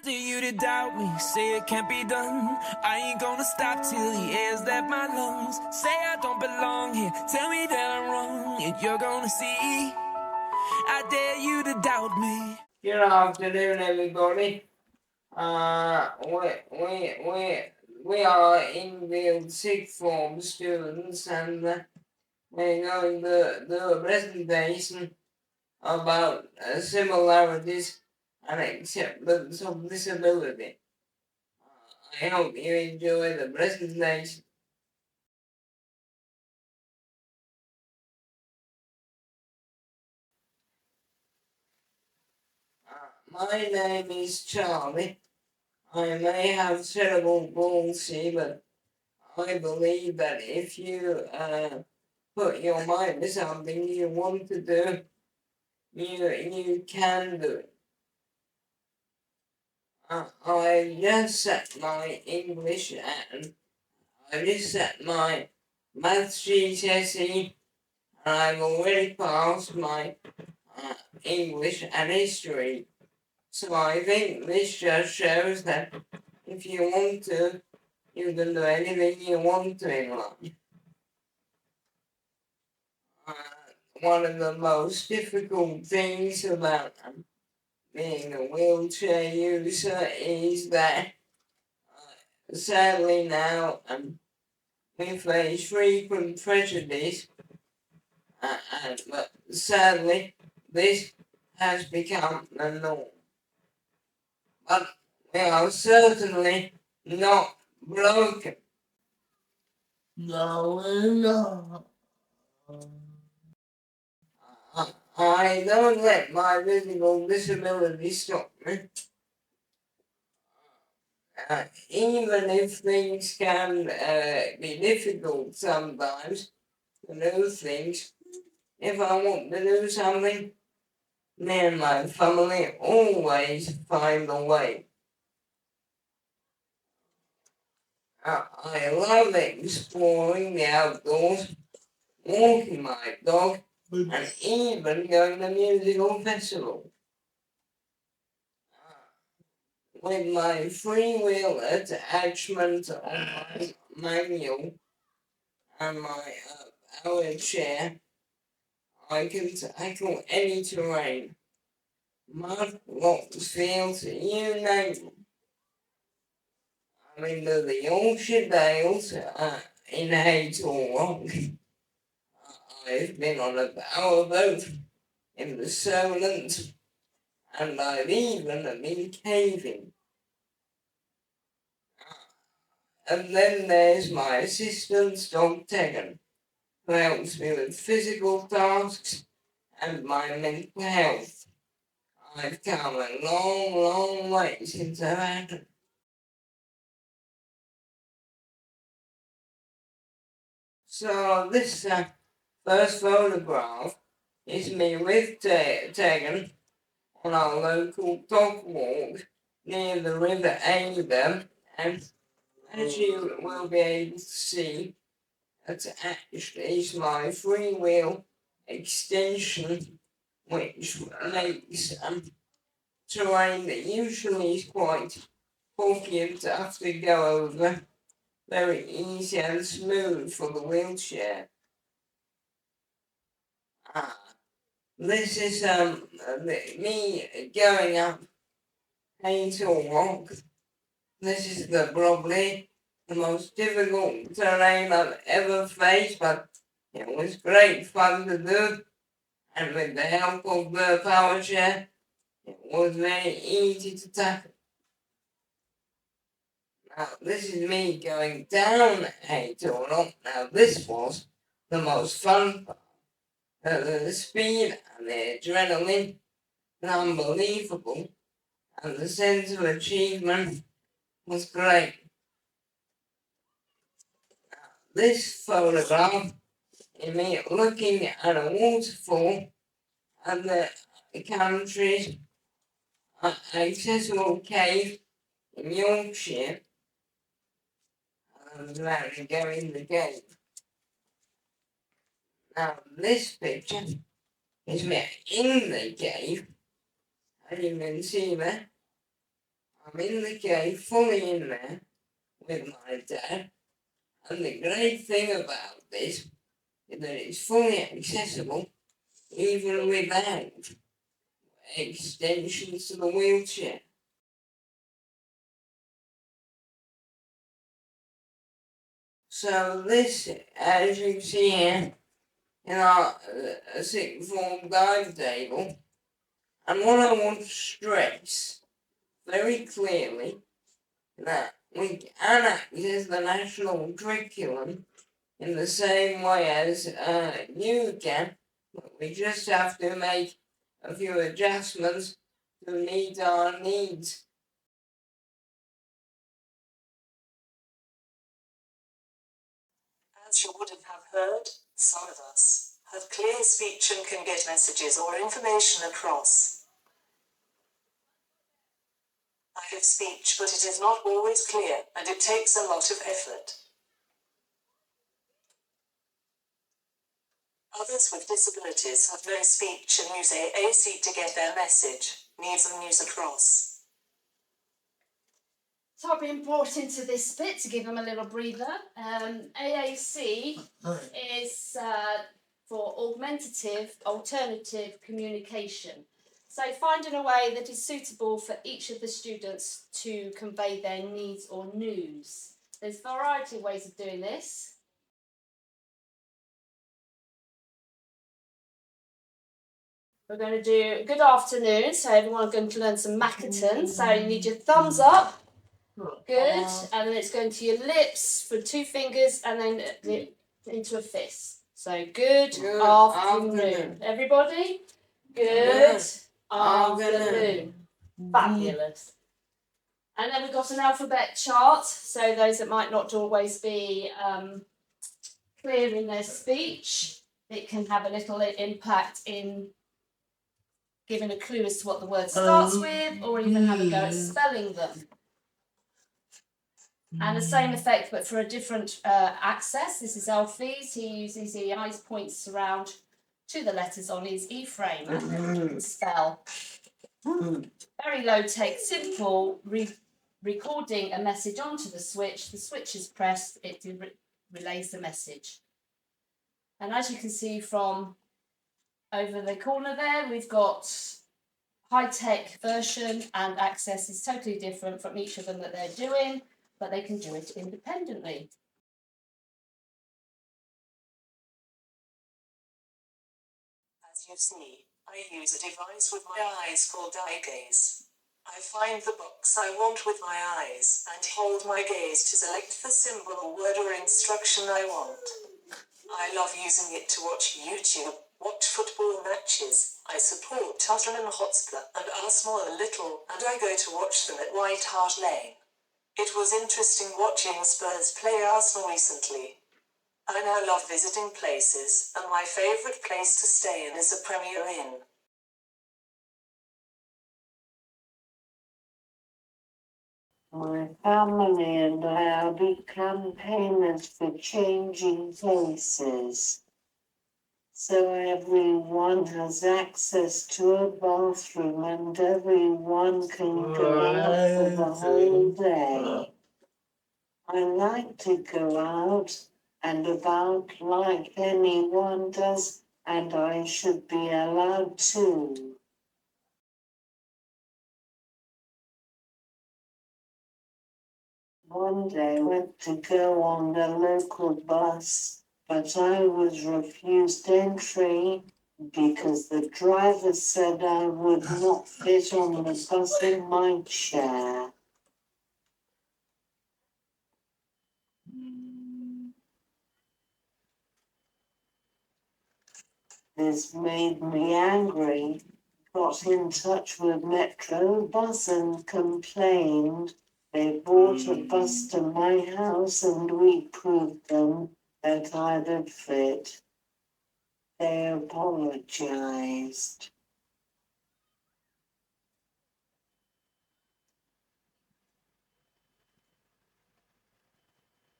dare you to doubt me, say it can't be done. I ain't gonna stop till the air's left my lungs. Say I don't belong here, tell me that I'm wrong, and you're gonna see. I dare you to doubt me. Good afternoon, everybody. We are Ingfield sixth form students, and we're going to do a presentation about similarities and acceptance of disability. I hope you enjoy the presentation. My name is Charlie. I may have cerebral palsy, but I believe that if you put your mind to something you want to do, you can do it. I just set my English and I just set my maths GCSE, and I've already passed my English and history. So I think this just shows that if you want to, you can do anything you want to in life. One of the most difficult things about being a wheelchair user is that sadly now we face frequent prejudice, but sadly this has become the norm. But we are certainly not broken. No, we're not. I don't let my physical disability stop me. Even if things can be difficult sometimes to do things, if I want to do something, me and my family always find a way. I love exploring the outdoors, walking my dog, and even going to musical festivals. With my free-wheel attachment on my manual and my power chair, I can tackle any terrain. Mud, rocks, fields, you name it. I'm into the Yorkshire Dales in Haytor Rock. I've been on a power boat in the Solent, and I've even been caving. And then there's my assistant dog Tegan, who helps me with physical tasks and my mental health. I've come a long, long way since I've had them. So this first photograph is me with Tegan on our local dog walk near the River Ada, and as you will be able to see, attached is my free-wheel extension, which makes terrain that usually is quite bulky and tough to go over very easy and smooth for the wheelchair. This is me going up Hazel Rock. This is probably the most difficult terrain I've ever faced, but it was great fun to do, and with the help of the power chair, it was very easy to tackle. Now, this is me going down Hazel Rock. Now, this was the most fun part. The speed and the adrenaline was unbelievable, and the sense of achievement was great. This photograph is me looking at a waterfall and the country's accessible cave in Yorkshire. I was about to go in the cave. Now, this picture is me in the cave, as you can see there. I'm in the cave, fully in there, with my dad. And the great thing about this is that it's fully accessible, even without extensions to the wheelchair. So this, as you see here, in our sixth form timetable, and what I want to stress very clearly that we can access the national curriculum in the same way as you can, but we just have to make a few adjustments to meet our needs. As you would have heard, some of us have clear speech and can get messages or information across. I have speech, but it is not always clear, and it takes a lot of effort. Others with disabilities have no speech and use AAC to get their message, needs and news across. So I've been brought into this bit to give them a little breather. AAC is for augmentative alternative communication. So finding a way that is suitable for each of the students to convey their needs or news. There's a variety of ways of doing this. We're going to do good afternoon, so everyone's going to learn some Makaton. So you need your thumbs up. Good, and then it's going to your lips for 2 fingers and then into a fist. So good afternoon. Everybody, good afternoon. Fabulous. And then we've got an alphabet chart, so those that might not always be clear in their speech, it can have a little impact in giving a clue as to what the word starts with, or even have a go at spelling them. And the same effect, but for a different access. This is Alfie's. He uses the eyes points around to the letters on his E-frame and spell. Very low tech, simple, recording a message onto the switch. The switch is pressed, it relays the message. And as you can see from over the corner there, we've got high-tech version, and access is totally different from each of them that they're doing, but they can do it independently. As you see, I use a device with my eyes called eye gaze. I find the box I want with my eyes and hold my gaze to select the symbol or word or instruction I want. I love using it to watch YouTube, watch football matches. I support Tottenham Hotspur and Arsenal a little, and I go to watch them at White Hart Lane. It was interesting watching Spurs play Arsenal recently. I now love visiting places, and my favourite place to stay in is a Premier Inn. My family and I are big campaigners for changing places, so everyone has access to a bathroom and everyone can go out for the whole day. I like to go out and about like anyone does, and I should be allowed to. One day I went to go on the local bus, but I was refused entry because the driver said I would not fit on the bus in my chair. This made me angry. Got in touch with Metro Bus and complained. They brought a bus to my house and we proved them that I'd fit. They apologized.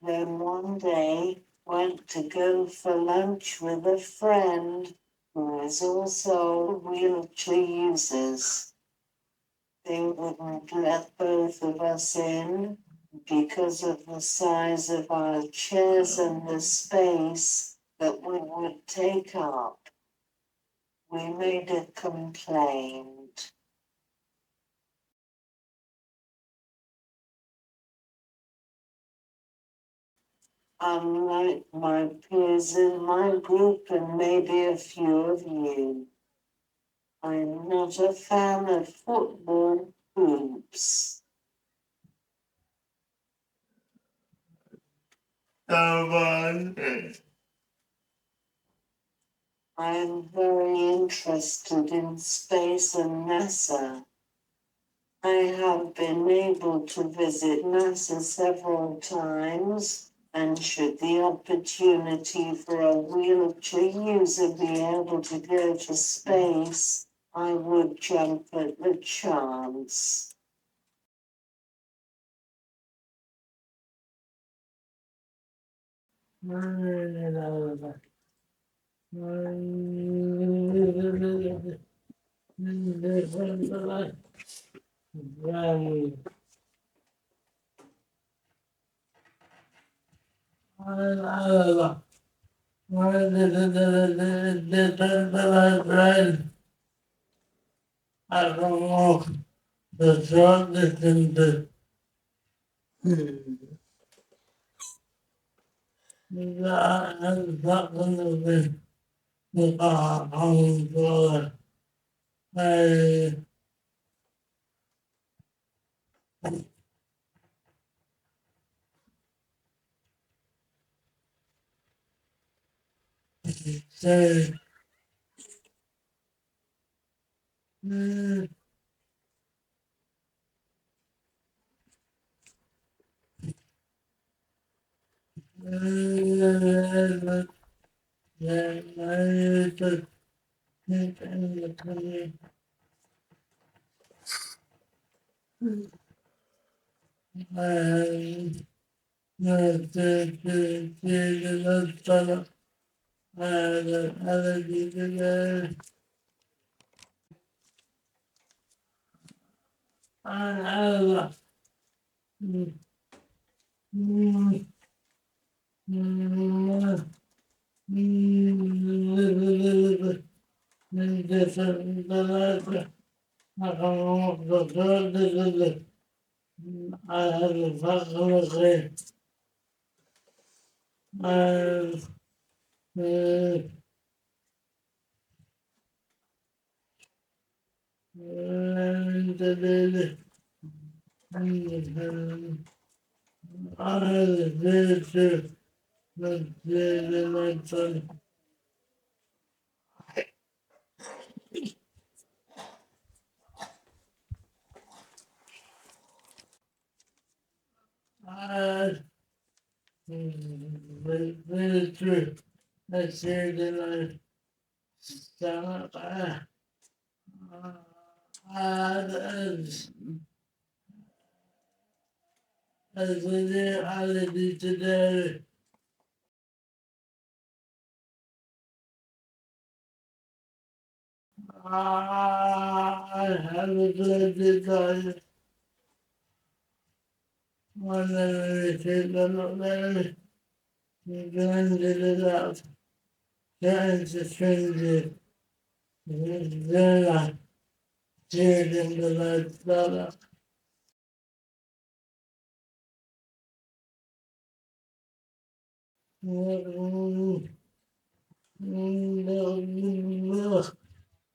Then one day went to go for lunch with a friend who is also a wheelchair user. They wouldn't let both of us in because of the size of our chairs and the space that we would take up. We made a complaint. Unlike my peers in my group and maybe a few of you, I'm not a fan of football hoops. I'm very interested in space and NASA. I have been able to visit NASA several times, and should the opportunity for a wheelchair user be able to go to space, I would jump at the chance. I don't know the short distance. I'm not going to be the I say, very true. I said that as a reality today. I have a good desire. One of the children there, you can get it out. Trying to change it. They're not changing the lifestyle. No,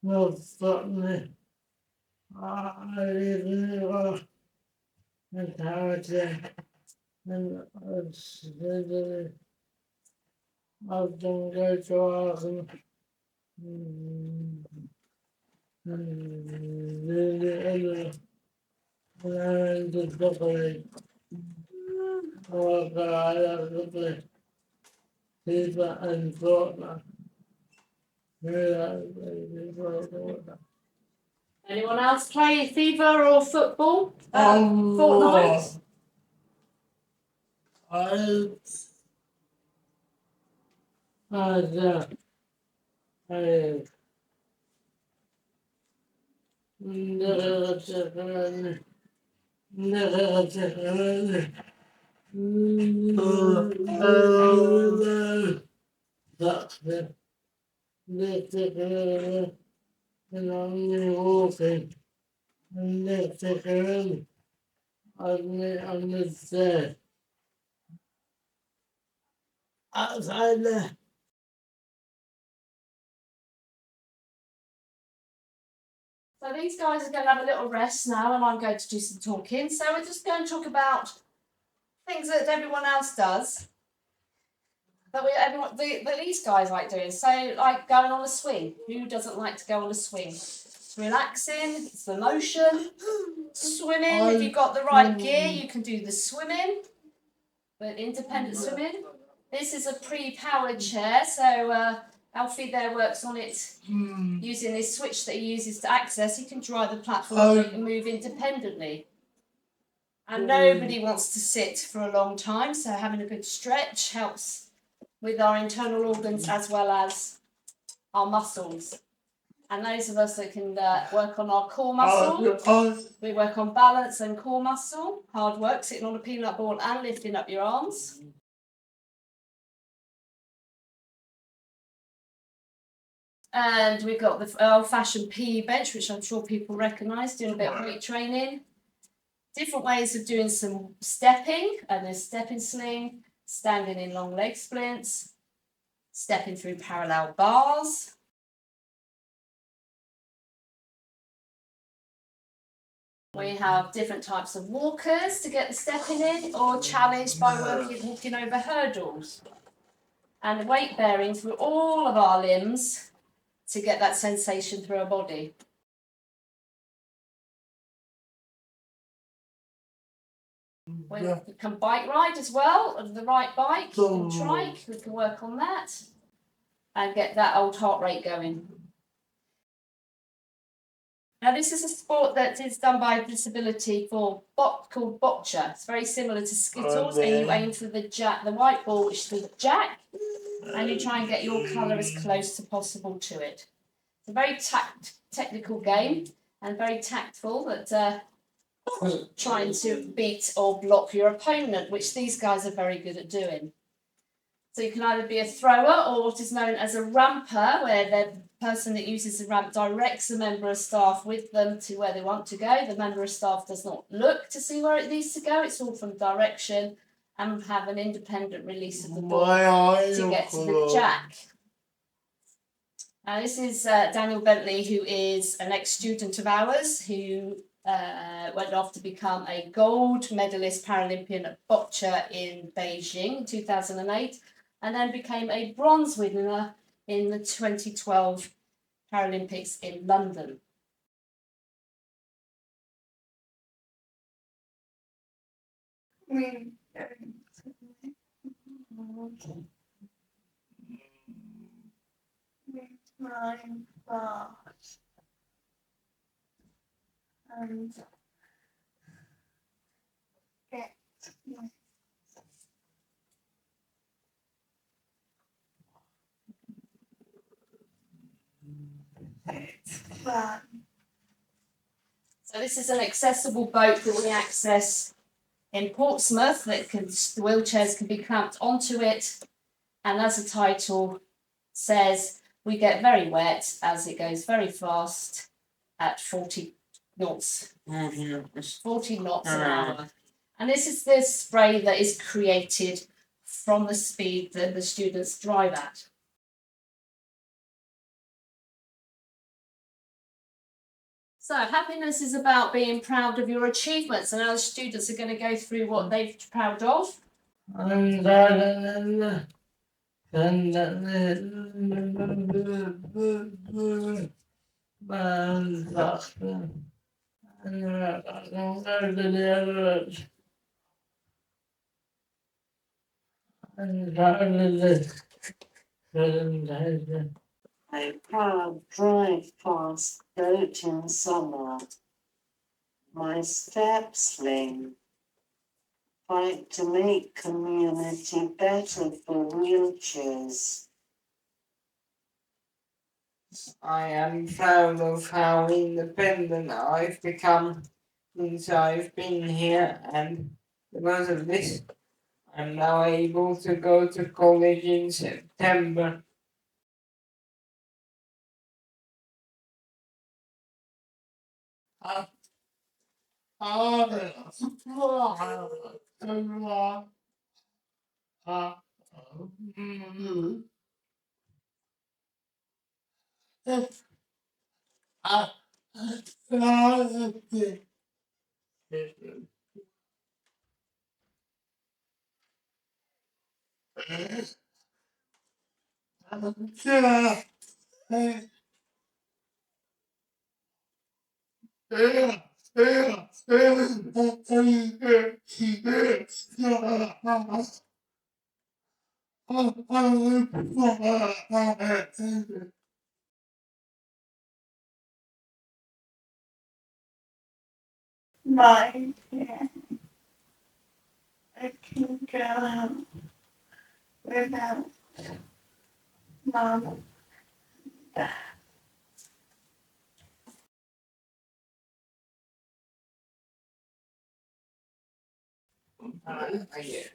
no, stop me. I really encourage and often go to awesome. Really, learn to separate. Oh God, I have to play FIFA and Fortnite. Anyone else play FIFA or football? Fortnite? I So these guys are going to have a little rest now, and I'm going to do some talking. So we're just going to talk about things that everyone else does that these guys like doing. So, like going on a swing. Who doesn't like to go on a swing? It's relaxing. It's the motion. Swimming. If you've got the right gear, you can do the swimming. But independent swimming. This is a pre-powered chair, so Alfie there works on it using this switch that he uses to access. He can drive the platform and he can move independently. And nobody wants to sit for a long time, so having a good stretch helps with our internal organs as well as our muscles. And those of us that can work on our core muscle, we work on balance and core muscle, hard work, sitting on a peanut ball and lifting up your arms. And we've got the old-fashioned PE bench, which I'm sure people recognise, doing a bit of weight training. Different ways of doing some stepping, and there's stepping sling, standing in long leg splints, stepping through parallel bars. We have different types of walkers to get the stepping in, or challenged by walking over hurdles. And weight bearing through all of our limbs to get that sensation through our body. We can bike ride as well, and the right bike, and trike, we can work on that and get that old heart rate going. Now this is a sport that is done by disability called boccia. It's very similar to skittles, and you aim for the white ball, which is the jack, and you try and get your colour as close as possible to it. It's a very technical game and very tactful, but trying to beat or block your opponent, which these guys are very good at doing. So you can either be a thrower or what is known as a ramper, where the person that uses the ramp directs a member of staff with them to where they want to go. The member of staff does not look to see where it needs to go. It's all from direction, and have an independent release of the ball to get to the jack. This is Daniel Bentley, who is an ex-student of ours, who went off to become a gold medalist Paralympian at boccia in Beijing in 2008, and then became a bronze winner in the 2012 Paralympics in London. Mine fast and get fun. So this is an accessible boat that we access in Portsmouth. The wheelchairs can be clamped onto it, and as the title says, we get very wet as it goes very fast at 40 knots. 40 knots an hour. And this is the spray that is created from the speed that the students drive at. So happiness is about being proud of your achievements, and our students are going to go through what they're proud of. I can't drive past boat in summer. My step sling. Fight to make community better for wheelchairs. I am proud of how independent I've become since I've been here, and because of this, I'm now able to go to college in September. My yeah, I can go out without mom.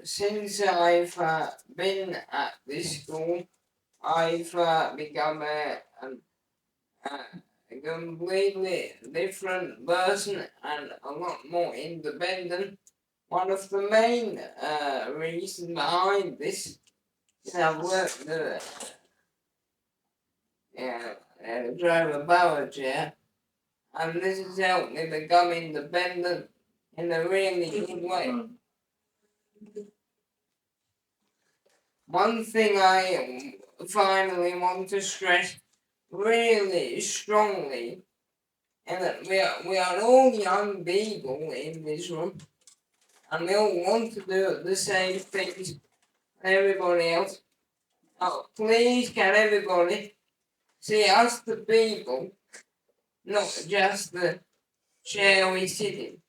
Since I've been at this school, I've become a completely different person and a lot more independent. One of the main reasons behind this is I've worked drive a power chair, and this has helped me become independent in a really good way. One thing I finally want to stress really strongly is that we are all young people in this room, and we all want to do the same things as everybody else. Oh, please can everybody see us the people, not just the chair we sit in.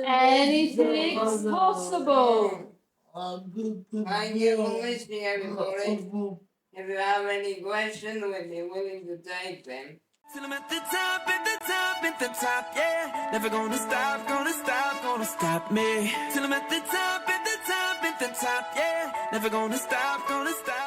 Anything's possible. Thank you for listening, everybody. If you have any questions, we'll be willing to take them. Till I'm at the top, at the top, at the top, yeah. Never gonna stop, gonna stop, gonna stop me. Till I'm at the top, at the top, at the top, yeah. Never gonna stop, gonna stop.